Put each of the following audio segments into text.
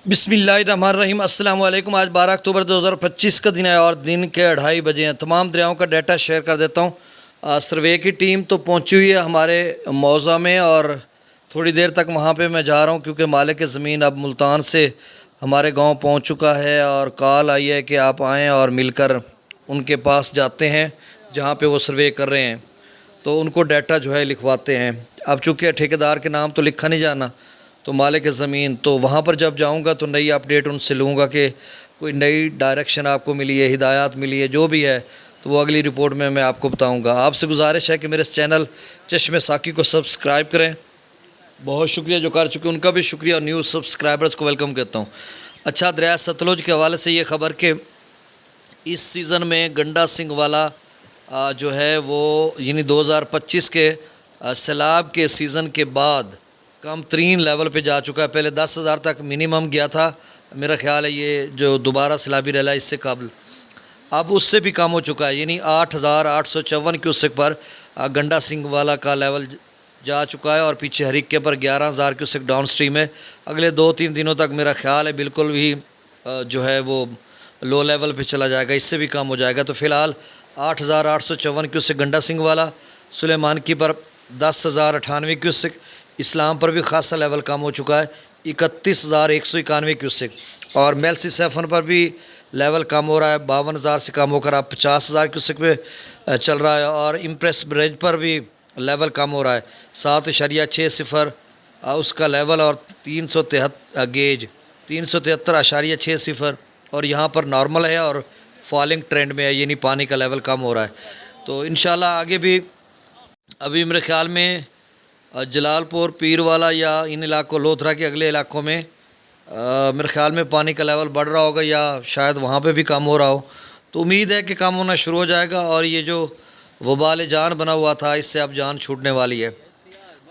बिस्मिल्लाहिर्रहमानिर्रहीम अस्सलाम वालेकुम। आज 12 अक्टूबर 2025 का दिन है और दिन के 2:30 बजे हैं। तमाम दरियाओं का डाटा शेयर कर देता हूँ। सर्वे की टीम तो पहुँची हुई है हमारे मौज़ा में और थोड़ी देर तक वहाँ पे मैं जा रहा हूँ क्योंकि मालिक ज़मीन अब मुल्तान से हमारे गांव पहुँच चुका है और कॉल आई है कि आप आएँ और मिलकर उनके पास जाते हैं जहाँ पे वो सर्वे कर रहे हैं, तो उनको डाटा जो है लिखवाते हैं। अब चूँकि ठेकेदार के नाम तो लिखा नहीं जाना, तो मालिक ज़मीन, तो वहाँ पर जब जाऊँगा तो नई अपडेट उनसे लूँगा कि कोई नई डायरेक्शन आपको मिली है, हिदायत मिली है, जो भी है तो वो अगली रिपोर्ट में मैं आपको बताऊँगा। आपसे गुजारिश है कि मेरे इस चैनल चश्मे साकी को सब्सक्राइब करें। बहुत शुक्रिया जो कर चुके, उनका भी शुक्रिया और न्यू सब्सक्राइबर्स को वेलकम कहता हूँ। अच्छा, दरिया सतलुज के हवाले से ये ख़बर कि इस सीज़न में गंडा सिंह वाला जो है वो यानी 2025 के सैलाब के सीज़न के बाद कम तरीन लेवल पे जा चुका है। पहले 10,000 तक मिनिमम गया था, मेरा ख़्याल है ये जो दोबारा सैलाबी रैला इससे कबल, अब उससे भी कम हो चुका है, यानी 8,854 क्यूसेक पर गंडा सिंह वाला का लेवल जा चुका है और पीछे हरिक्के पर 11,000 क्यूसेक डाउन स्ट्रीम है। अगले 2-3 दिनों तक मेरा ख़्याल है बिल्कुल भी जो है वो लो लेवल पे चला जाएगा, इससे भी कम हो जाएगा। तो फ़िलहाल 8,854 क्यूसेक गंडा सिंह वाला, सुलेमान की पर 10,098 क्यूसेक, इस्लाम पर भी खासा लेवल कम हो चुका है 31,191 क्यूसेक, और मेलसी सेफन पर भी लेवल कम हो रहा है 52,000 से कम होकर अब 50,000 क्यूसेक पे चल रहा है। और इम्प्रेस ब्रिज पर भी लेवल कम हो रहा है 7.60 उसका लेवल, और 373 गेज 373.60, और यहाँ पर नॉर्मल है और फॉलिंग ट्रेंड में है, यानी पानी का लेवल कम हो रहा है। तो इंशाल्लाह आगे भी अभी मेरे ख़्याल में जलालपुर, पीरवाला या इन इलाकों, लोथरा के अगले इलाकों में मेरे ख़्याल में पानी का लेवल बढ़ रहा होगा या शायद वहाँ पे भी कम हो रहा हो। तो उम्मीद है कि कम होना शुरू हो जाएगा और ये जो वबाल जान बना हुआ था इससे अब जान छूटने वाली है।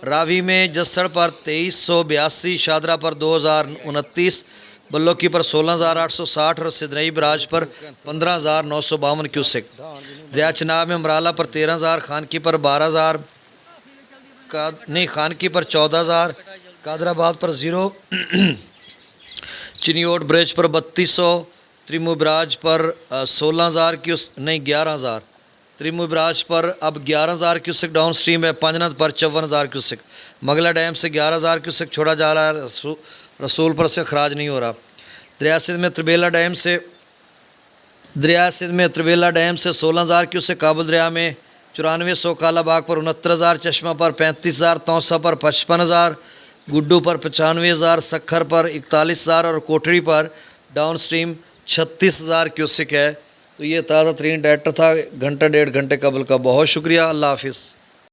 रावी में जस्सड़ पर 2382, शादरा पर 2029, बल्लोकी पर 16,860 और सिदनई बराज पर 15,952 क्यूसेक। दरिया चनाब में मराला पर 13,000, खानकी पर 12,000, खानकी पर 14,000, कादराबाद पर 0, चिनियोट ब्रिज पर 3200, त्रिमु बराज पर 16,000 11,000, त्रिमु बराज पर अब 11,000 क्यूसेक डाउन स्ट्रीम है। पंजनद पर 54,000 क्यूसेक, मगला डैम से 11,000 क्यूसेक छोड़ा जा रहा है, रसूलपुर से खराज नहीं हो रहा। दरिया सिंध में त्रिबेला डैम से 16,000 क्यूसेक, काबुल दरिया में 9400, कालाबाग पर 69,000, चश्मा पर 35,000, तौसा पर 55,000, गुड्डू पर 95,000, सखर पर 41,000 और कोठड़ी पर डाउन स्ट्रीम 36,000 क्यूसेक है। तो ये ताज़ा तरीन डाटा था घंटा 1.5 घंटे कबल का। बहुत शुक्रिया, अल्लाह हाफिज़।